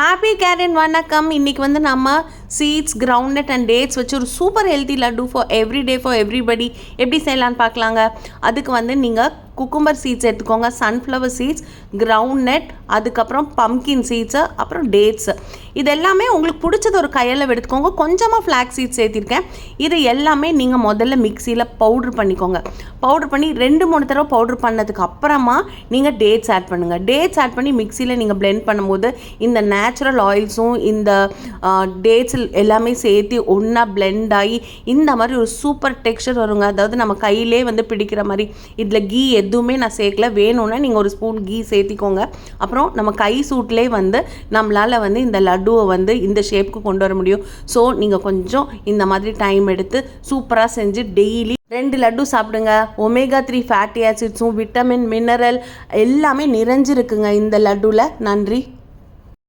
Happy கேரன் வணக்கம். இன்றைக்கி வந்து நம்ம சீட்ஸ் கிரவுண்ட்நட் அண்ட் டேட்ஸ் வச்சு ஒரு super healthy laddu for every day for everybody எப்படி செய்யலான்னு பார்க்கலாங்க. அதுக்கு வந்து நீங்கள் குக்கும்பர் சீட்ஸ் எடுத்துக்கோங்க, சன்ஃப்ளவர் சீட்ஸ், கிரவுண்ட்நட், அதுக்கப்புறம் பம்கின் சீட்ஸு, அப்புறம் டேட்ஸு. இது எல்லாமே உங்களுக்கு பிடிச்சது ஒரு கையில் எடுத்துக்கோங்க. கொஞ்சமாக ஃப்ளாக் சீட்ஸ் சேர்த்திருக்கேன். இது எல்லாமே நீங்கள் முதல்ல மிக்சியில் பவுட்ரு பண்ணிக்கோங்க. பவுட்ரு பண்ணி 2-3 தடவை பவுட்ரு பண்ணதுக்கு அப்புறமா நீங்கள் டேட்ஸ் ஆட் பண்ணுங்கள். டேட்ஸ் ஆட் பண்ணி மிக்சியில் நீங்கள் பிளெண்ட் பண்ணும்போது இந்த நேச்சுரல் ஆயில்ஸும் இந்த டேட்ஸ் எல்லாமே சேர்த்து ஒன்றா பிளெண்ட் ஆகி இந்த மாதிரி ஒரு சூப்பர் டெக்ஸ்சர் வருங்க. அதாவது நம்ம கையிலே வந்து பிடிக்கிற மாதிரி. இதில் கீ எதுவுமே நான் சேர்க்கல. வேணும்னா நீங்கள் ஒரு ஸ்பூன் கீ சேர்த்திக்கோங்க. அப்புறம் நம்ம கை சூட்லேயே வந்து நம்மளால் வந்து இந்த லட்டுவை வந்து இந்த ஷேப்புக்கு கொண்டு வர முடியும். ஸோ நீங்கள் கொஞ்சம் இந்த மாதிரி டைம் எடுத்து சூப்பராக செஞ்சு டெய்லி 2 லட்டு சாப்பிடுங்க. omega-3 ஃபேட்டி ஆசிட்ஸும் விட்டமின் மினரல் எல்லாமே நிறைஞ்சிருக்குங்க இந்த லட்டுவில். நன்றி.